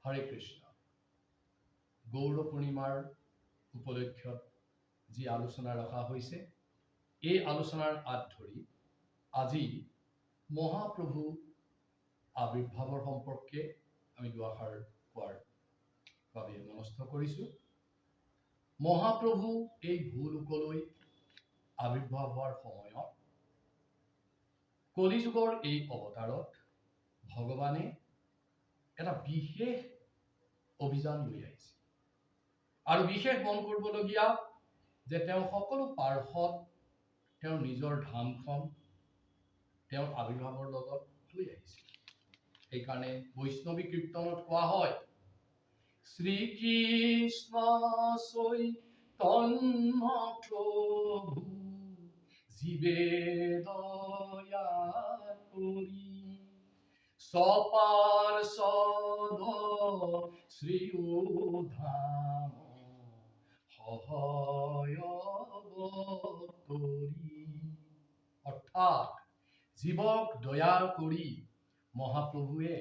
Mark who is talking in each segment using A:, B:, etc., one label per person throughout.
A: হৰে কৃষ্ণ। গৌৰ পূৰ্ণিমাৰ উপলক্ষত যি আলোচনা ৰখা হৈছে, এই আলোচনাৰ আঁত ধৰি আজি মহাপ্ৰভু আবিৰ্ভাৱৰ সম্পৰ্কে আমি দুআষাৰ কোৱাৰ বাবে মনস্থ কৰিছোঁ। মহাপ্ৰভু এই ভূলোকলৈ আবিৰ্ভাৱ হোৱাৰ সময়ত কলিযুগৰ এই অৱতাৰত ভগৱানে এটা বিশেষ অভিযান লৈ আহিছে। আৰু বিশেষ মন কৰিবলগীয়া যে তেওঁ সকলো পাৰ্শ্বদ তেওঁৰ নিজৰ ধামখন তেওঁৰ আবিৰ্ভাৱৰ লগত লৈ আহিছে। সেইকাৰণে বৈষ্ণৱী কীৰ্তনত কোৱা হয়, শ্ৰীকৃষ্ণ চৈতন্য প্ৰভু জীবে দয়া কৰি সপাৰ্ষদ শ্ৰী ধাম সহায়ৱতৰী। অৰ্থাৎ জীৱক দয়া কৰি মহাপ্ৰভুৱে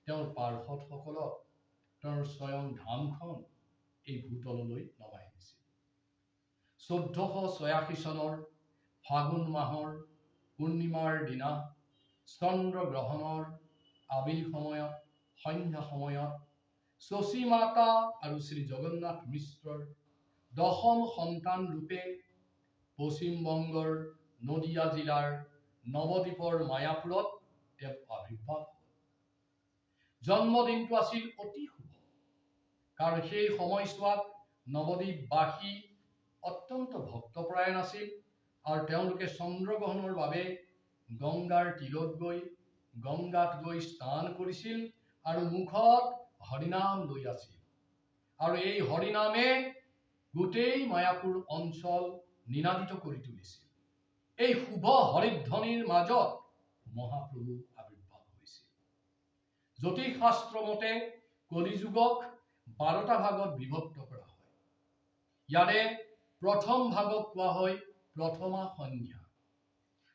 A: তেওঁৰ পাৰ্ষদসকলক তেওঁৰ স্বয়ং ধামখন এই ভূতললৈ নমাই আনিছিল। 1486 চনৰ ফাগুন মাহৰ পূৰ্ণিমাৰ দিনা চন্দ্ৰগ্ৰহণৰ আবেলি সময়ত, সন্ধ্যা সময়ত শশী মাতা আৰু শ্ৰী জগন্নাথ মিশ্ৰৰ দশম সন্তান ৰূপে পশ্চিমবংগৰ নদিয়া জিলাৰ নৱদ্বীপৰ মায়াপুৰত তেওঁ আবিৰ্ভাৱ হ'ল। জন্মদিনটো আছিল অতি শুভ, কাৰণ সেই সময়ছোৱাত নৱদ্বীপবাসী অত্যন্ত ভক্তপৰায়ণ আছিল আৰু তেওঁলোকে চন্দ্ৰগ্ৰহণৰ বাবে গংগাৰ তীৰত গৈ স্নান কৰিছিল আৰু মুখত হৰিনাম লৈ আছিল। আৰু এই হৰিনামে গোটেই মায়াপুৰ অঞ্চল নিনাদিত কৰি তুলিছিল। এই শুভ হৰিধ্বনিৰ মাজত মহাপ্ৰভু আবিৰ্ভাৱ হৈছিল। জ্যোতিষশাস্ত্ৰ মতে কলিযুগক 12টা ভাগত বিভক্ত কৰা হয়। ইয়াৰে প্ৰথম ভাগক কোৱা হয় প্ৰথমা সন্ধ্যা,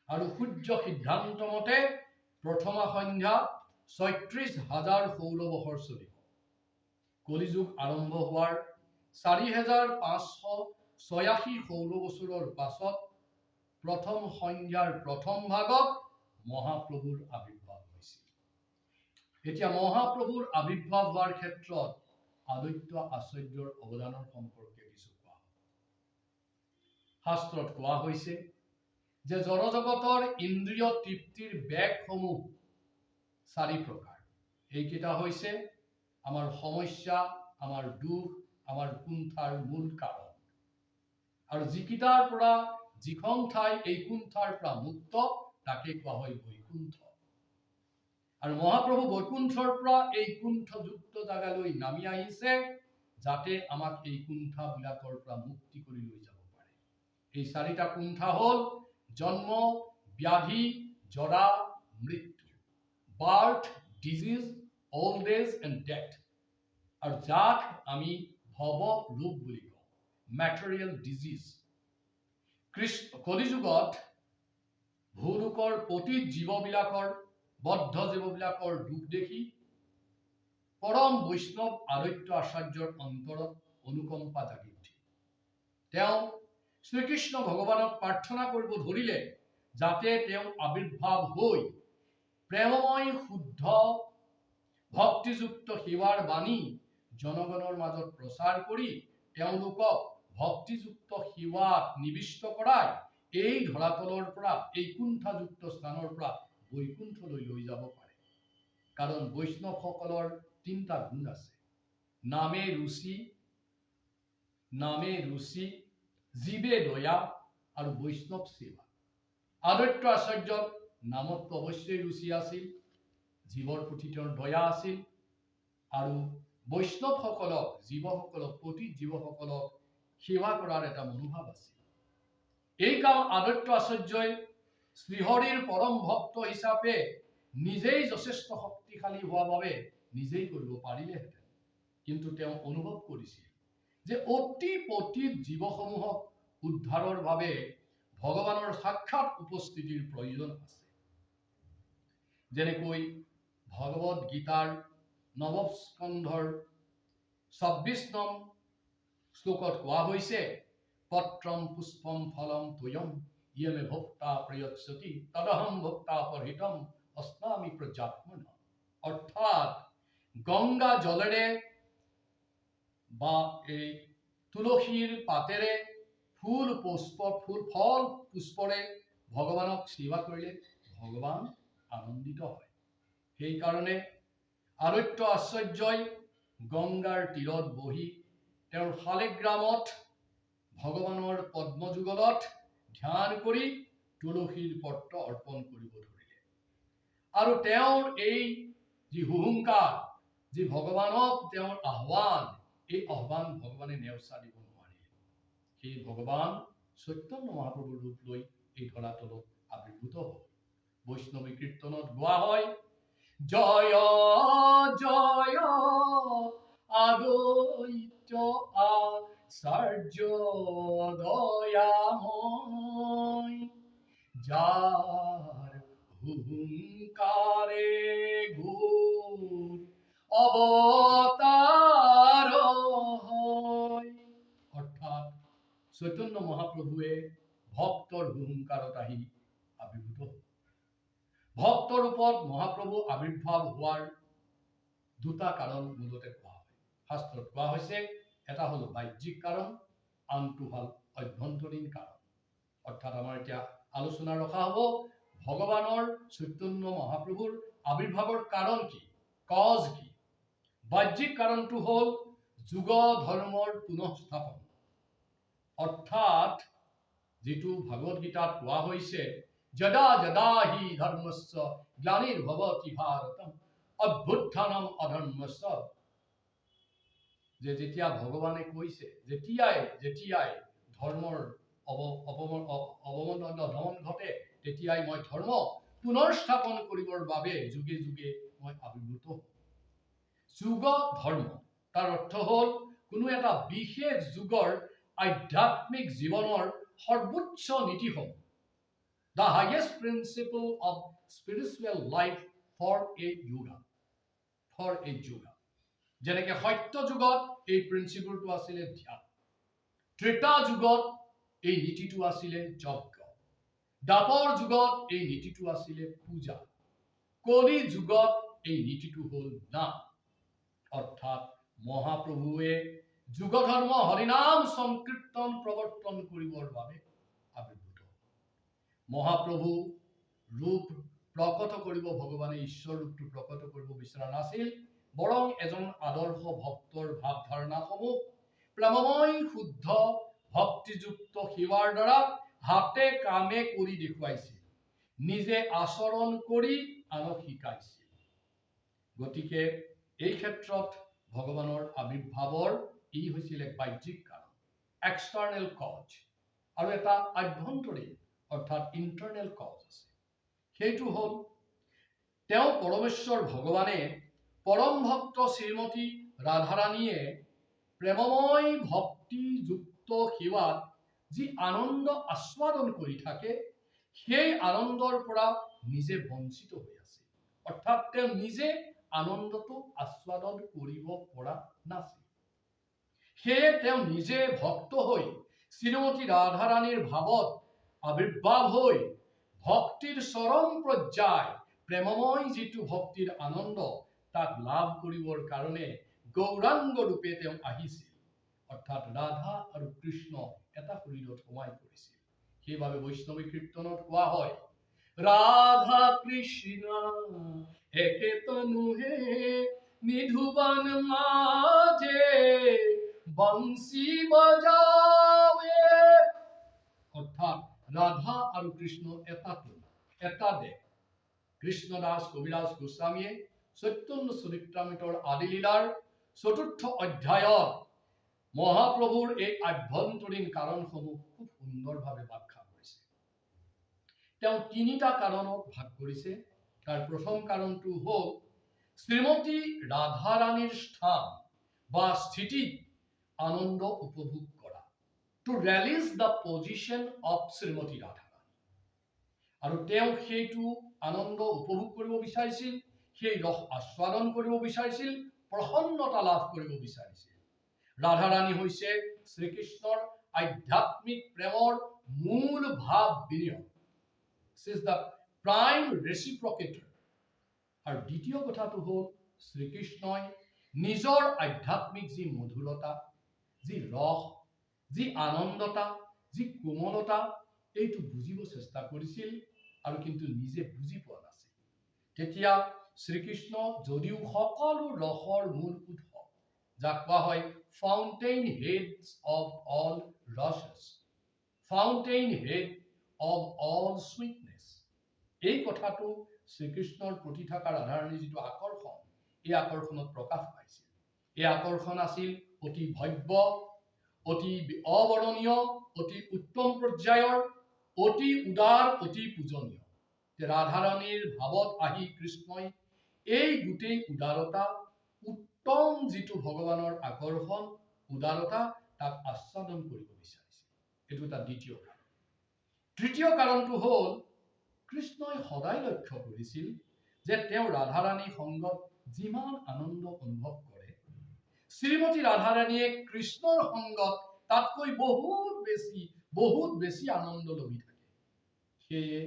A: আৰু সূৰ্য সিদ্ধান্ত মতে প্ৰথমা সন্ধ্যা 36,000 সৌৰবৰ্ষ চলিব। কলিযুগ আৰম্ভ হোৱাৰ 4,586 সৌৰ বছৰৰ পাছত প্ৰথম সন্ধ্যাৰ প্ৰথম ভাগত মহাপ্ৰভুৰ আবিৰ্ভাৱ হৈছিল। এতিয়া মহাপ্ৰভুৰ আবিৰ্ভাৱ হোৱাৰ ক্ষেত্ৰত আদিত্য আচাৰ্যৰ অৱদানৰ সম্পৰ্কে কিছু কোৱা হয়। শাস্ত্ৰত কোৱা হৈছে যে জড়জগতৰ ইন্দ্ৰিয় তৃপ্তিৰ বেগসমূহ 4 প্ৰকাৰ। এইকেইটা হৈছে আমাৰ সমস্যা, আমাৰ দুখ, আমাৰ কুণ্ঠাৰ মূল কাৰণ। আৰু যিকেইটাৰ পৰা যিখন ঠাই এই কুণ্ঠাৰ পৰা মুক্ত তাকে কোৱা হয় বৈকুণ্ঠ। আৰু মহাপ্ৰভু বৈকুণ্ঠৰ পৰা এই কুণ্ঠযুক্ত জাগালৈ নামি আহিছে, যাতে আমাক এই কুণ্ঠাবিলাকৰ পৰা মুক্তি কৰি লৈ যাব পাৰে। এই 4টা কুণ্ঠা হ'ল জন্ম, ব্যাধি, জৰা, মৃত্যু। Birth, disease, old age and death. আৰু যাক আমি ভৱ ৰোগ বুলি কওঁ, মেটেৰিয়েল ডিজিজ। কলিযুগত ভূলোকৰ পতিত জীৱবিলাকৰ, বদ্ধ জীৱবিলাকৰ দুখ দেখি পৰম বৈষ্ণৱ আদিত্য আচাৰ্যৰ অন্তৰত অনুকম্পা জাগি উঠিল। তেওঁ শ্ৰীকৃষ্ণ ভগৱানক প্ৰাৰ্থনা কৰিব ধৰিলে, যাতে তেওঁ আবিৰ্ভাৱ হৈ প্ৰেমময় শুদ্ধ ভক্তিযুক্ত সেৱাৰ বাণী জনগণৰ মাজত প্ৰচাৰ কৰি তেওঁলোকক ভক্তিযুক্ত সেৱাত নিবিষ্ট কৰাই এই ধৰাতলৰ পৰা, এই কুণ্ঠাযুক্ত স্থানৰ পৰা বৈকুণ্ঠলৈ লৈ যাব পাৰে। কাৰণ বৈষ্ণৱসকলৰ 3টা গুণ আছে: নামে ৰুচি, জীৱে দয়া আৰু বৈষ্ণৱ সেৱা। আদিত্য আচাৰ্যৰ নামত অৱশ্যই ৰুচি আছিল, জীৱৰ প্ৰতি তেওঁৰ দয়া আছিল, আৰু বৈষ্ণৱসকলক, জীৱসকলক, পতিত জীৱসকলক সেৱা কৰাৰ এটা মনোভাৱ আছিল। এই কাম আদিত্য আচাৰ্যই শ্ৰীহৰিৰ পৰম ভক্ত হিচাপে নিজেই যথেষ্ট শক্তিশালী হোৱা বাবে নিজেই কৰিব পাৰিলেহেঁতেন। কিন্তু তেওঁ অনুভৱ কৰিছিল যে অতি পতিত জীৱসমূহক উদ্ধাৰৰ বাবে ভগৱানৰ সাক্ষাৎ উপস্থিতিৰ প্ৰয়োজন আছে। যেনেকৈ ভগৱদ গীতাৰ নৱম স্কন্ধৰ ২৬ নং শ্লোকত কোৱা হৈছে পত্ৰম পুষ্পম ফলম তোয়ম ইয়মে ভোক্তা প্ৰয়চ্ছতি তদহম ভোক্তা পৰহিতম অস্নামি প্ৰজাত্মন। অৰ্থাৎ গংগা জলেৰে বা এই তুলসীৰ পাতেৰে ফুল ফল পুষ্পৰে ভগৱানক সেৱা কৰিলে ভগৱান আনন্দিত হয়। সেইকাৰণে আৰত্য আশ্চৰ্যই গংগাৰ তীৰত বহি তেওঁৰ শালিগ্ৰামত ভগৱানৰ পদ্মযুগলত ধ্যান কৰি তুলসীৰ পত্ৰ অৰ্পণ কৰিব ধৰিলে। আৰু তেওঁৰ এই যি হুংকাৰ, যি ভগৱানক তেওঁৰ আহ্বান, এই আহ্বান ভগৱানে নেওচা দিব নোৱাৰিলে। সেই ভগৱান চৈতন্য মহাপ্ৰভুৰ ৰূপ লৈ এই ধৰাতলত আবিৰ্ভূত হ'ল। বৈষ্ণৱী কীৰ্তনত গোৱা হয় জয় জয় আদৈত্য আচাৰ্য দয়াময় যাৰ হুংকাৰে গুণ অৱতাৰ হয়। অৰ্থাৎ চৈতন্য মহাপ্ৰভুৱে ভক্তৰ হুংকাৰত আহি আবিৰ্ভূত হ'ল। ভক্ত ৰূপত মহাপ্ৰভু আবিৰ্ভাৱ হোৱাৰ দুটা কাৰণ মূলতে কোৱা হয়। শাস্ত্ৰত কোৱা হৈছে এটা হ'ল বাহ্যিক কাৰণ, আনটো হ'ল অভ্যন্তৰীণ কাৰণ। অৰ্থাৎ আমাৰ এতিয়া আলোচনা ৰখা হ'ব ভগৱানৰ চৈতন্য মহাপ্ৰভুৰ আবিৰ্ভাৱৰ কাৰণ কি, কজ কি। বাহ্যিক কাৰণটো হ'ল যুগ ধৰ্মৰ পুনঃস্থাপন। অৰ্থাৎ যিটো ভাগৱত গীতাত কোৱা হৈছে যদা যদা হি ধৰ্মস্য গ্লানিৰ্ভৱতি ভাৰতম অভ্যুত্থানম অধৰ্মস্য, যে যেতিয়া ভগৱানে কৈছে যেতিয়াই ধৰ্মৰ অৱমন ঘটে তেতিয়াই মই ধৰ্ম পুনৰ স্থাপন কৰিবৰ বাবে যুগে যুগে মই আবিৰ্ভূত হওঁ। যুগ ধৰ্ম তাৰ অৰ্থ হ'ল কোনো এটা বিশেষ যুগৰ আধ্যাত্মিক জীৱনৰ সৰ্বোচ্চ নীতিসমূহ, the highest principle of spiritual life for a yuga. যেনেকে সত্য যুগত এই প্ৰিন্সিপলটো আছিলে ধ্যান, ত্ৰেতা যুগত এই নীতিটো আছিলে যজ্ঞ, দ্বাপৰ যুগত এই নীতিটো আছিলে পূজা, কলি যুগত এই নীতিটো হ'ল নাম। অৰ্থাৎ মহাপ্ৰভুৱে যুগ ধৰ্ম হৰিনাম সংকীৰ্তন প্ৰৱৰ্তন কৰিবৰ বাবে আবিৰ্ভূত। মহাপ্ৰভু ৰূপ প্ৰকট কৰিব ভগৱানে ঈশ্বৰ ৰূপটো প্ৰকট কৰিব বিচৰা নাছিল, বৰং এজন আদৰ্শ ভক্তৰ ভাৱ ধাৰণাসমূহ প্ৰেমময় শুদ্ধ ভক্তিযুক্ত সেৱাৰ দ্বাৰা হাতে কামে কৰি দেখুৱাইছিল, নিজে আচৰণ কৰি আনক শিকাইছিল। গতিকে এই ক্ষেত্ৰত ভগৱানৰ আবিৰ্ভাৱৰ ই হৈছিল এক বাহ্যিক কাৰণ, এক্সটাৰ্নেল কজ, আৰু এটা আভ্যন্তৰীণ অৰ্থাৎ ইণ্টাৰনেল কজ আছে। সেইটো হ'ল তেওঁ পৰমেশ্বৰ ভগৱানে পৰম ভক্ত শ্ৰীমতী ৰাধাৰাণীয়ে প্ৰেমময় ভক্তিযুক্ত সেৱাত যি আনন্দ আস্বাদন কৰি থাকে, সেই আনন্দৰ পৰা নিজে বঞ্চিত হৈ আছে। অৰ্থাৎ তেওঁ নিজে আনন্দটো আস্বাদন কৰিব পৰা নাছিল। সেয়ে তেওঁ নিজে ভক্ত হৈ শ্ৰীমতী ৰাধাৰাণীৰ ভাৱত আবিৰ্ভাৱ হৈ ভক্তিৰ চৰম পৰ্যায়, প্ৰেমময় যিটো ভক্তিৰ আনন্দ, তাক লাভ কৰিবৰ কাৰণে গৌৰাংগ ৰূপে তেওঁ আহিছিল। অৰ্থাৎ ৰাধা আৰু কৃষ্ণ এটা শৰীৰত সোমাই পৰিছিল। সেইবাবে বৈষ্ণৱী কীৰ্তনত কোৱা হয় ৰাধা কৃষ্ণ একে তনু হে নিধুবন মাঝে বংশী বজাৱে। অৰ্থাৎ ৰাধা আৰু কৃষ্ণ এটা তনু, এটা দেহ। কৃষ্ণদাস কবিৰাজ গোস্বামীয়ে চৈতন্য চৰিত্ৰামৃতৰ আদিলীলাৰ ৪ৰ্থ অধ্যায়ত মহাপ্ৰভুৰ এই আভ্যন্তৰীণ কাৰণসমূহ খুব সুন্দৰভাৱে ব্যাখ্যা কৰিছে। তেওঁ তিনিটা কাৰণত ভাগ কৰিছে। তাৰ প্ৰথম কাৰণটো হ'ল শ্ৰীমতী ৰাধাৰাণীৰ স্থান বা স্থিতিত আনন্দ উপভোগ কৰা, two release the position of শ্ৰীমতী ৰাধাৰাণী। আৰু তেওঁ সেইটো আনন্দ উপভোগ কৰিব বিচাৰিছিল, সেই ৰস আস্বাদন কৰিব বিচাৰিছিল প্ৰসন্নতা লাভ কৰিব বিচাৰিছিল। ৰাধাৰাণী হৈছে শ্ৰীকৃষ্ণৰ আধ্যাত্মিক প্ৰেমৰ মূল ভাৱ বিনিময়। She is the prime reciprocator. আৰু দ্বিতীয় কথাটো হ'ল শ্ৰীকৃষ্ণই নিজৰ আধ্যাত্মিক যি মধুৰতা, যি ৰস, যি আনন্দতা, যি কোমলতা, এইটো বুজিব চেষ্টা কৰিছিল আৰু কিন্তু নিজে বুজি পোৱা নাছিল। তেতিয়া শ্ৰীকৃষ্ণ যদিও সকলো ৰসৰ মূল উৎস, যাক কোৱা হয় ফাউণ্টেইন হেডছ অফ অল ৰসেছ, fountain head of all sweetness, এই কথাটো শ্ৰীকৃষ্ণৰ প্ৰতি থকা ৰাধাৰাণীৰ যিটো আকৰ্ষণ, এই আকৰ্ষণত প্ৰকাশ পাইছিল। এই আকৰ্ষণ আছিল অতি ভব্য, অতি অবৰ্ণনীয়, অতি উত্তম পৰ্যায়ৰ, অতি উদাৰ, অতি পূজনীয়। ৰাধাৰাণীৰ ভাৱত আহি কৃষ্ণই এই গোটেই উদাৰতা, উত্তম যিটো ভগৱানৰ আকৰ্ষণ, উদাৰতা, তাক আস্বাদন কৰিব বিচাৰিছিল। এইটো এটা দ্বিতীয় কাৰণ। তৃতীয় কাৰণটো হ'ল কৃষ্ণই সদায় লক্ষ্য কৰিছিল যে তেওঁ ৰাধাৰাণী সংগত যিমান আনন্দ অনুভৱ কৰে, শ্ৰীমতী ৰাধাৰাণীয়ে কৃষ্ণৰ সংগত তাতকৈ বহুত বেছি আনন্দ লভি থাকে। সেয়ে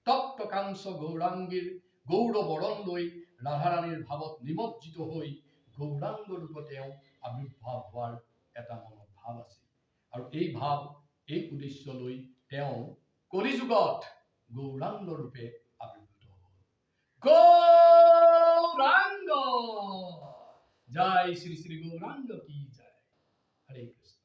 A: তপ্তকাঞ্চ গৌৰাংগীৰ গৌৰবৰণ লৈ ৰাধাৰাণীৰ ভাৱত নিমজ্জিত হৈ গৌৰাংগ ৰূপে তেওঁ আবিৰ্ভাৱ হোৱাৰ এটা মনত ভাৱ আছিল। আৰু এই ভাৱ, এই উদ্দেশ্য লৈ তেওঁ কলিযুগত গৌৰাংগ ৰূপে আবিৰ্ভূত হ'ল। গৌৰাংগ জয় শ্ৰী শ্ৰী গৌৰাংগ কি জয়। হৰে কৃষ্ণ।